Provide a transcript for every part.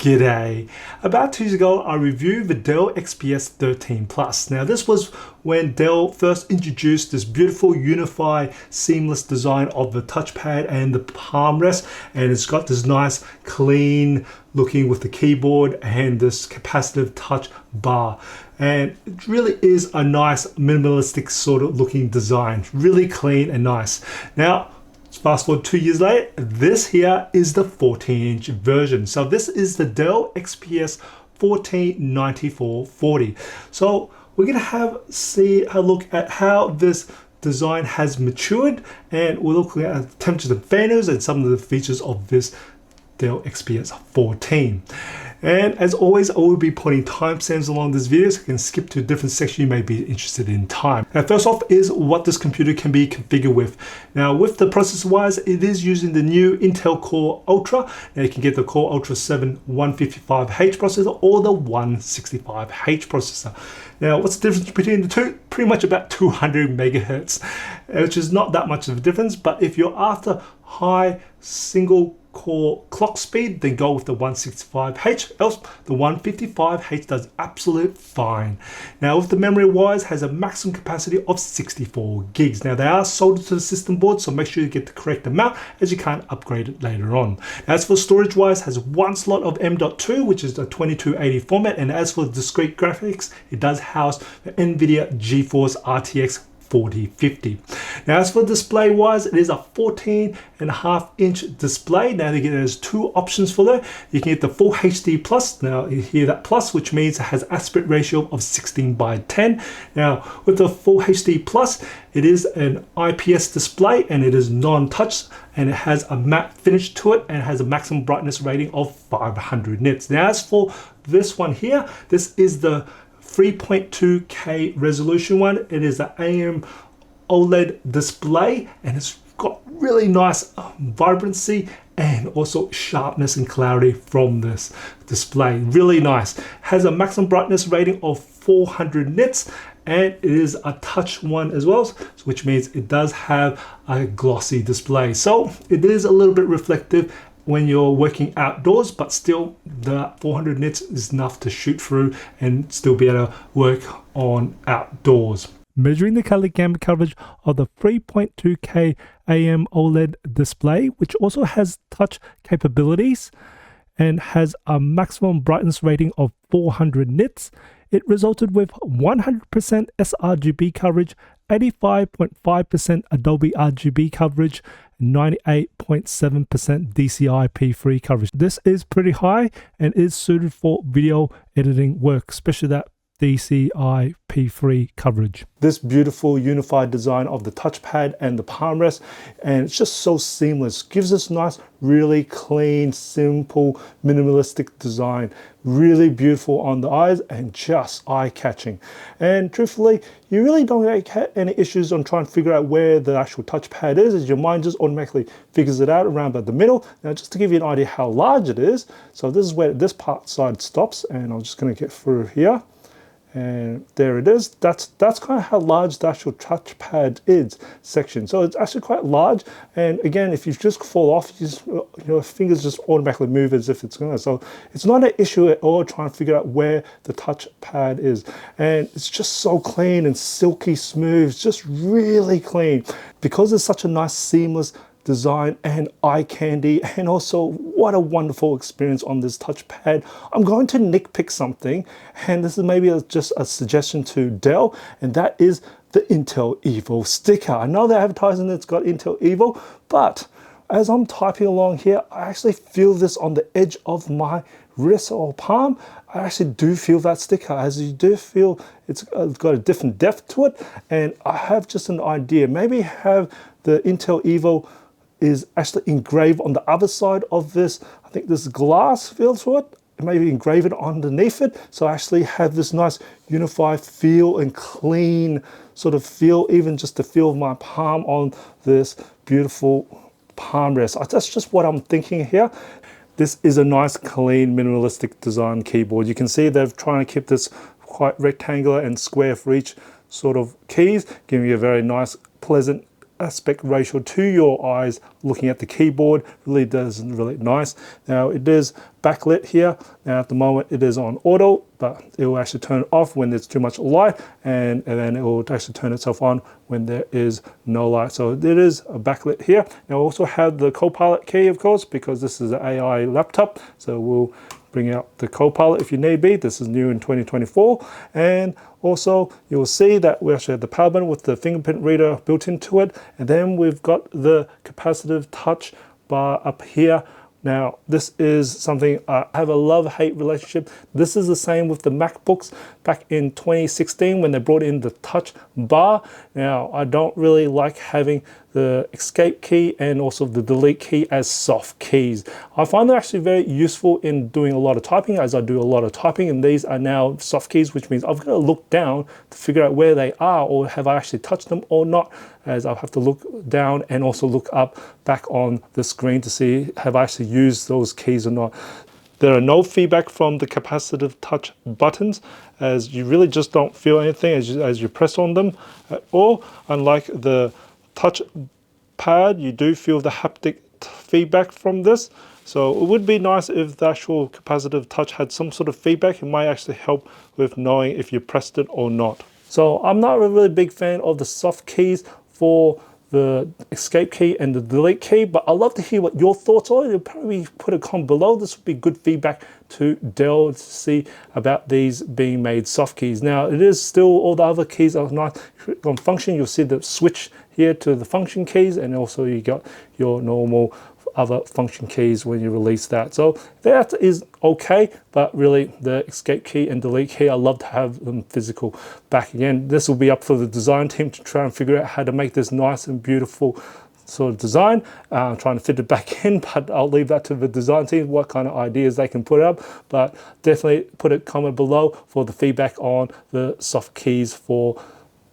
G'day! About 2 years ago, I reviewed the Dell XPS 13 Plus. Now this was when Dell first introduced this beautiful unified seamless design of the touchpad and the palm rest, and it's got this nice clean looking with the keyboard and this capacitive touch bar. And it really is a nice minimalistic sort of looking design, really clean and nice. Now fast forward 2 years later, this here is the 14-inch version. So this is the Dell XPS 149440. So we're gonna see a look at how this design has matured, and we're looking at temperatures and fanners and some of the features of this Dell XPS 14. And as always, I will be putting timestamps along this video, so you can skip to a different section you may be interested in time. Now, first off is what this computer can be configured with. Now, with the processor wise, it is using the new Intel Core Ultra. Now, you can get the Core Ultra 7 155H processor or the 165H processor. Now, what's the difference between the two? Pretty much about 200 megahertz, which is not that much of a difference. But if you're after high single core clock speed, then go with the 165H, else the 155H does absolute fine. Now with the memory wise, has a maximum capacity of 64 gigs. Now they are soldered to the system board, so make sure you get the correct amount, as you can't upgrade it later on. As for storage wise, has one slot of M.2, which is the 2280 format, and as for the discrete graphics, it does house the NVIDIA GeForce RTX 4050. Now as for display wise, it is a 14.5-inch display. Now there's two options for that. You can get the full HD plus. Now you hear that plus, which means it has aspect ratio of 16:10. Now with the full HD plus, it is an IPS display and it is non-touch, and it has a matte finish to it and has a maximum brightness rating of 500 nits. Now as for this one here, this is the 3.2K resolution one. It is an AM OLED display, and it's got really nice vibrancy and also sharpness and clarity from this display. Really nice. Has a maximum brightness rating of 400 nits, and it is a touch one as well, which means it does have a glossy display. So it is a little bit reflective when you're working outdoors, but still the 400 nits is enough to shoot through and still be able to work on outdoors. Measuring the color gamut coverage of the 3.2K AM OLED display, which also has touch capabilities and has a maximum brightness rating of 400 nits, it resulted with 100% sRGB coverage, 85.5% Adobe RGB coverage, 98.7% DCI-P3 coverage. This is pretty high and is suited for video editing work, especially that DCI-P3 coverage. This beautiful unified design of the touchpad and the palm rest, and it's just so seamless. Gives us nice, really clean, simple, minimalistic design. Really beautiful on the eyes and just eye-catching. And truthfully, you really don't have any issues on trying to figure out where the actual touchpad is, as your mind just automatically figures it out around about the middle. Now, just to give you an idea how large it is, so this is where this part side stops, and I'm just going to get through here. And there it is. That's kind of how large the actual touchpad is section. So it's actually quite large. And again, if you just fall off, your fingers just automatically move as if it's going to. So it's not an issue at all trying to figure out where the touchpad is. And it's just so clean and silky smooth. It's just really clean. Because it's such a nice seamless design and eye candy, and also what a wonderful experience on this touchpad. I'm going to nitpick something, and this is maybe just a suggestion to Dell, and that is the Intel Evo sticker. I know they're advertising it's got Intel Evo, but as I'm typing along here, I actually feel this on the edge of my wrist or palm. I actually do feel that sticker, as you do feel it's got a different depth to it. And I have just an idea, maybe have the Intel Evo is actually engraved on the other side of this. I think this glass feel to it, maybe engrave it underneath it, so I actually have this nice unified feel and clean sort of feel, even just the feel of my palm on this beautiful palm rest. That's just what I'm thinking here. This is a nice, clean, minimalistic design keyboard. You can see they're trying to keep this quite rectangular and square for each sort of keys, giving you a very nice, pleasant aspect ratio to your eyes looking at the keyboard. Really does really nice. Now it is backlit here. Now at the moment it is on auto, but it will actually turn off when there's too much light, and then it will actually turn itself on when there is no light. So it is a backlit here. Now we also have the Copilot key, of course, because this is an AI laptop. So we'll bring out the Copilot if you need be. This is new in 2024. And also you'll see that we actually have the power button with the fingerprint reader built into it. And then we've got the capacitive touch bar up here. Now, this is something I have a love-hate relationship. This is the same with the MacBooks back in 2016 when they brought in the touch bar. Now, I don't really like having the escape key and also the delete key as soft keys. I find them actually very useful in doing a lot of typing, as I do a lot of typing, and these are now soft keys, which means I've got to look down to figure out where they are, or have I actually touched them or not, as I'll have to look down and also look up back on the screen to see have I actually used those keys or not. There are no feedback from the capacitive touch buttons, as you really just don't feel anything as you press on them at all. Unlike the touch pad, you do feel the haptic feedback from this. So it would be nice if the actual capacitive touch had some sort of feedback. It might actually help with knowing if you pressed it or not. So I'm not a really big fan of the soft keys for the escape key and the delete key, but I'd love to hear what your thoughts are. You'll probably put a comment below. This would be good feedback to Dell to see about these being made soft keys. Now, it is still all the other keys are nice on function. You'll see the switch here to the function keys, and also you got your normal other function keys when you release that. So that is okay, but really the escape key and delete key, I love to have them physical back again. This will be up for the design team to try and figure out how to make this nice and beautiful sort of design. Trying to fit it back in, but I'll leave that to the design team, what kind of ideas they can put up. But definitely put a comment below for the feedback on the soft keys for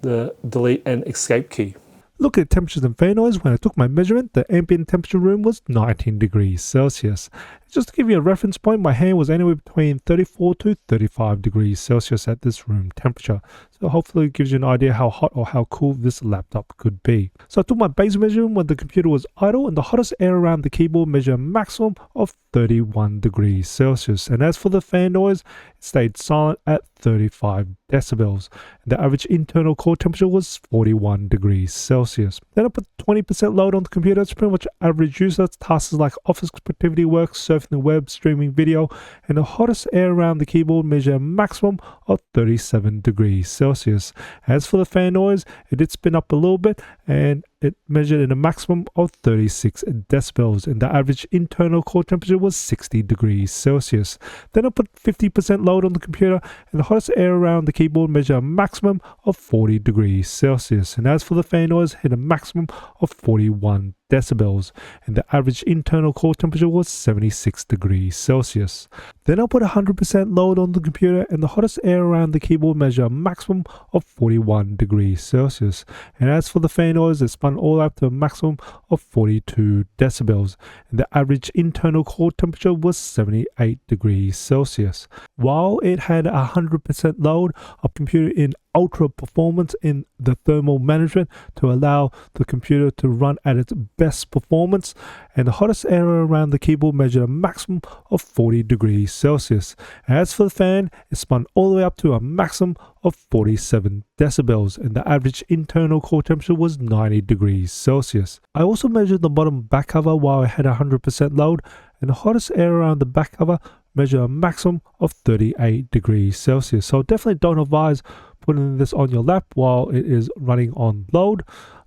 the delete and escape key. Look at temperatures and fan noise. When I took my measurement, the ambient temperature room was 19 degrees Celsius. Just to give you a reference point, my hand was anywhere between 34 to 35 degrees Celsius at this room temperature. So hopefully it gives you an idea how hot or how cool this laptop could be. So I took my base measurement when the computer was idle, and the hottest air around the keyboard measured a maximum of 31 degrees Celsius. And as for the fan noise, it stayed silent at 35 decibels. And the average internal core temperature was 41 degrees Celsius. Then I put 20% load on the computer. It's pretty much average use. That's tasks like office productivity work, surfing the web, streaming video, and the hottest air around the keyboard measured a maximum of 37 degrees Celsius. As for the fan noise, it did spin up a little bit, and it measured in a maximum of 36 decibels, and the average internal core temperature was 60 degrees Celsius. Then I put 50% load on the computer, and the hottest air around the keyboard measured a maximum of 40 degrees Celsius. And as for the fan noise, hit a maximum of 41 decibels, and the average internal core temperature was 76 degrees Celsius. Then I'll put 100% load on the computer, and the hottest air around the keyboard measured a maximum of 41 degrees Celsius. And as for the fan noise, it spun all up to a maximum of 42 decibels, and the average internal core temperature was 78 degrees Celsius. While it had 100% load, a computer in ultra performance in the thermal management to allow the computer to run at its best performance, and the hottest air around the keyboard measured a maximum of 40 degrees Celsius. As for the fan, it spun all the way up to a maximum of 47 decibels, and the average internal core temperature was 90 degrees Celsius. I also measured the bottom back cover while I had 100% load, and the hottest air around the back cover measured a maximum of 38 degrees Celsius. So definitely don't advise putting this on your lap while it is running on load.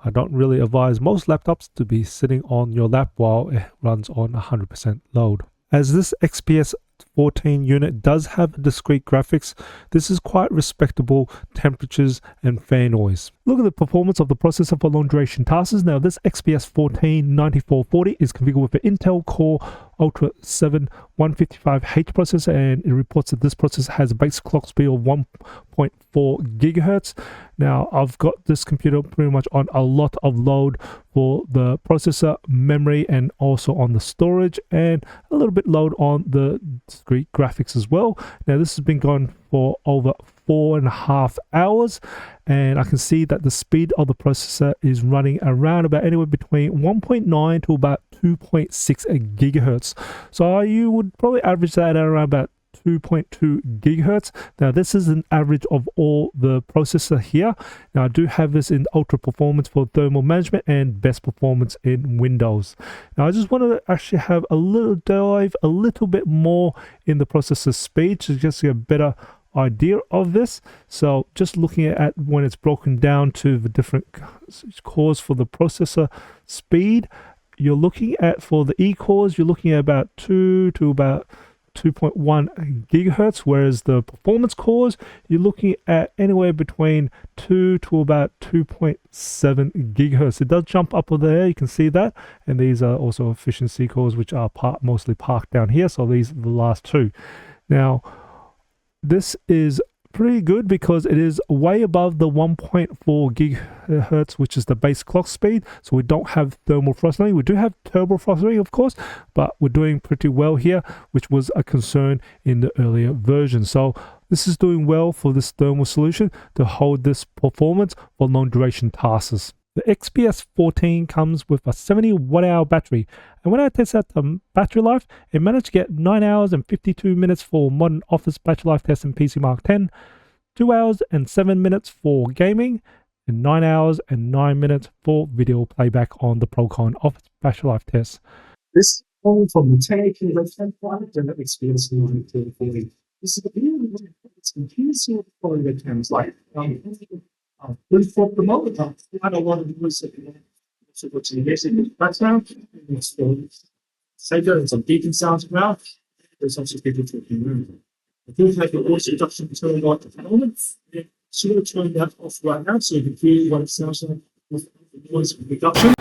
I don't really advise most laptops to be sitting on your lap while it runs on 100% load. As this XPS 14 unit does have discrete graphics, this is quite respectable temperatures and fan noise. Look at the performance of the processor for long duration tasks. Now this XPS 14 9440 is configured with an Intel Core Ultra 7 155H processor, and it reports that this processor has a base clock speed of 1.4 gigahertz. Now I've got this computer pretty much on a lot of load for the processor, memory, and also on the storage, and a little bit load on the discrete graphics as well. Now this has been going for over 4.5 hours, and I can see that the speed of the processor is running around about anywhere between 1.9 to about 2.6 gigahertz. So you would probably average that at around about 2.2 gigahertz. Now this is an average of all the processor here. Now I do have this in ultra performance for thermal management and best performance in Windows. Now I just want to actually have a little dive a little bit more in the processor speed to just get a better idea of this. So just looking at when it's broken down to the different cores for the processor speed, you're looking at, for the E cores, you're looking at about 2 to about 2.1 gigahertz, whereas the performance cores, you're looking at anywhere between 2 to about 2.7 gigahertz. It does jump up there, you can see that, and these are also efficiency cores, which are mostly parked down here, so these are the last two. Now this is pretty good because it is way above the 1.4 gigahertz, which is the base clock speed. So we don't have thermal throttling. We do have turbo throttling, of course, but we're doing pretty well here, which was a concern in the earlier version. So this is doing well for this thermal solution to hold this performance for long duration tasks. The XPS 14 comes with a 70 watt-hour battery, and when I tested out the battery life, it managed to get 9 hours and 52 minutes for modern office battery life test in PC Mark 10, 2 hours and 7 minutes for gaming, and 9 hours and 9 minutes for video playback on the Procon office battery life test. This is all from the 1080 webcam product and the XPS 1440. This is the really it's confusing for webcams like for the moment, I don't want to do this so go to the basic background. Say there's some beeping sounds around. There's also people talking around. I do have the voice reduction turned on at the moment. So we'll turn that off right now so you can hear what it sounds like with the voice reduction.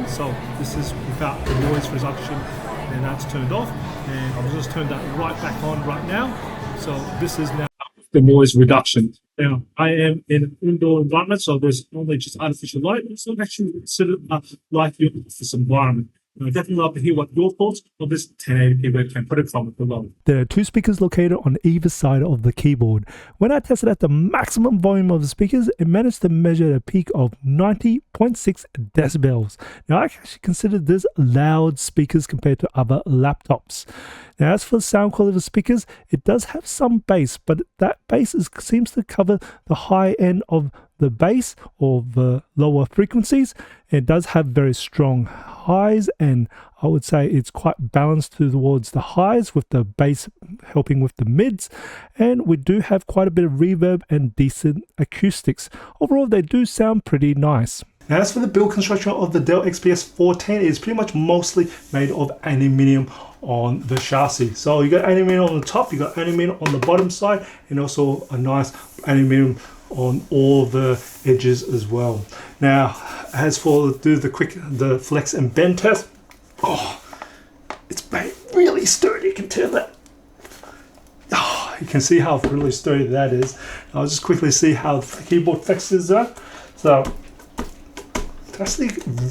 So this is without the noise reduction, and that's turned off. And I'll just turn that right back on right now. So this is now the noise reduction. Now, I am in an indoor environment, so there's only just artificial light. So I'm actually considered like your office environment. I definitely love to hear what your thoughts of this 1080p webcam. Put a comment below. There are two speakers located on either side of the keyboard. When I tested at the maximum volume of the speakers, it managed to measure a peak of 90.6 decibels. Now, I actually consider this loud speakers compared to other laptops. Now, as for the sound quality of the speakers, it does have some bass, but that bass seems to cover the high end of the bass or the lower frequencies. It does have very strong highs, and I would say it's quite balanced towards the highs, with the bass helping with the mids, and we do have quite a bit of reverb and decent acoustics. Overall, they do sound pretty nice. Now, as for the build construction of the Dell XPS 14, it is pretty much mostly made of aluminium on the chassis. So you got aluminium on the top, you got aluminium on the bottom side, and also a nice aluminium on all the edges as well. Now, as for the flex and bend test, it's made really sturdy. You can tell that. You can see how really sturdy that is. I'll just quickly see how the keyboard flexes are. So that's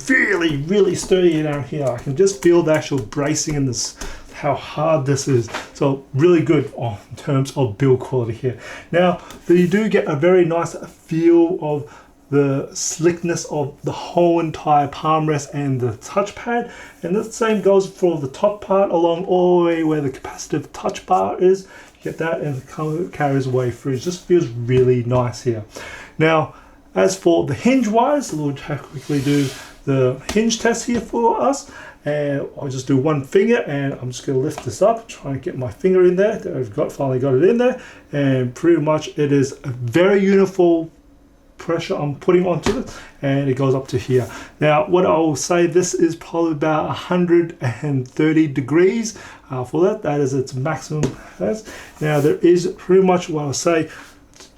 really, really sturdy down here. I can just feel the actual bracing in this, how hard this is. So really good in terms of build quality here. Now, you do get a very nice feel of the slickness of the whole entire palm rest and the touchpad, and the same goes for the top part along all the way where the capacitive touch bar is. You get that, and it carries away through. It just feels really nice here. Now, as for the hinge wise, we'll quickly do the hinge test here for us, and I'll just do one finger, and I'm just going to lift this up, try and get my finger in there. I've finally got it in there, and pretty much it is a very uniform pressure I'm putting onto it, and it goes up to here. Now, what I will say, this is probably about 130 degrees for that. That is its maximum test. Now, there is pretty much what I'll say,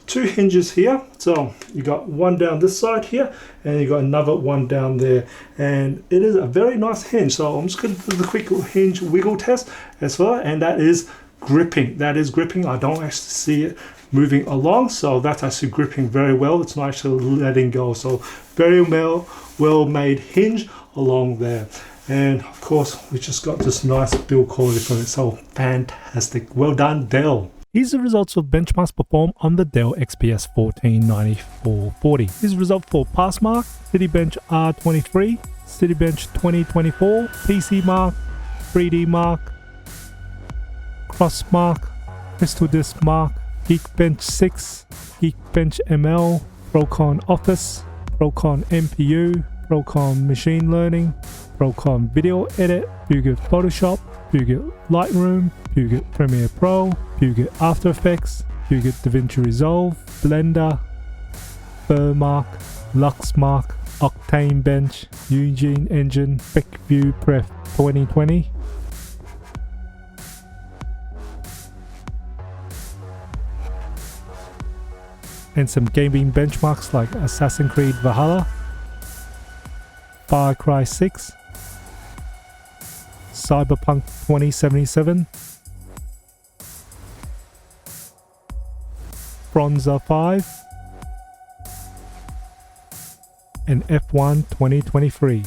two hinges here. So you got one down this side here, and you got another one down there, and it is a very nice hinge. So I'm just going to do the quick hinge wiggle test as well, and that is gripping. That is gripping. I don't actually see it moving along, so that's actually gripping very well. It's not actually letting go. So very well made hinge along there. And of course, we just got this nice build quality from it. So fantastic. Well done, Dell. Here's the results of benchmarks performed on the Dell XPS 149440. Here's the result for Passmark, Citybench R23, Citybench 2024, PC Mark, 3D Mark, Crossmark, Crystal Disk Mark, Geekbench 6, Geekbench ML, Procon Office, Procon MPU, Procon Machine Learning, Procon Video Edit, Puget Photoshop, Puget Lightroom, Puget Premiere Pro, Puget After Effects, Puget DaVinci Resolve, Blender, Burmark, Luxmark, Octane Bench, Eugene Engine, QuickView Pref 2020, and some gaming benchmarks like Assassin's Creed Valhalla, Far Cry 6, Cyberpunk 2077, Bronzer 5, and F1 2023.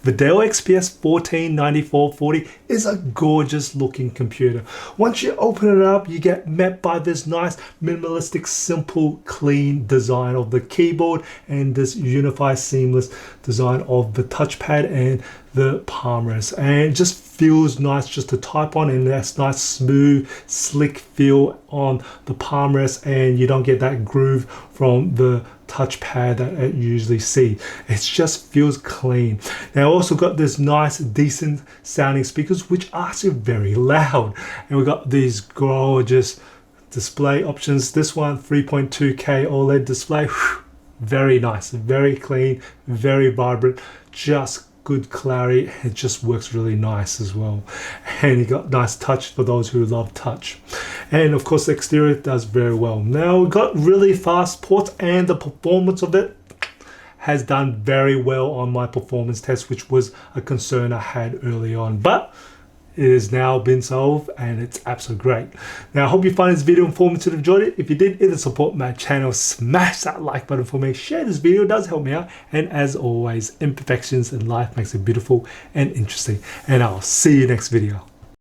The Dell XPS 149440 is a gorgeous looking computer. Once you open it up, you get met by this nice minimalistic, simple, clean design of the keyboard and this unified seamless design of the touchpad and the palm rest, and it just feels nice just to type on, and that's nice smooth slick feel on the palm rest, and you don't get that groove from the touchpad that I usually see. It just feels clean. Now I also got this nice decent sounding speakers which are actually very loud, and we got these gorgeous display options. This one 3.2K OLED display. Whew, very nice, very clean, very vibrant, just good clarity. It just works really nice as well, and you got nice touch for those who love touch. And of course the exterior does very well. Now we got really fast ports, and the performance of it has done very well on my performance test, which was a concern I had early on, but it has now been solved and it's absolutely great. Now I hope you find this video informative and enjoyed it. If you did, either support my channel, smash that like button for me, share this video, it does help me out, and as always, imperfections in life makes it beautiful and interesting, and I'll see you next video.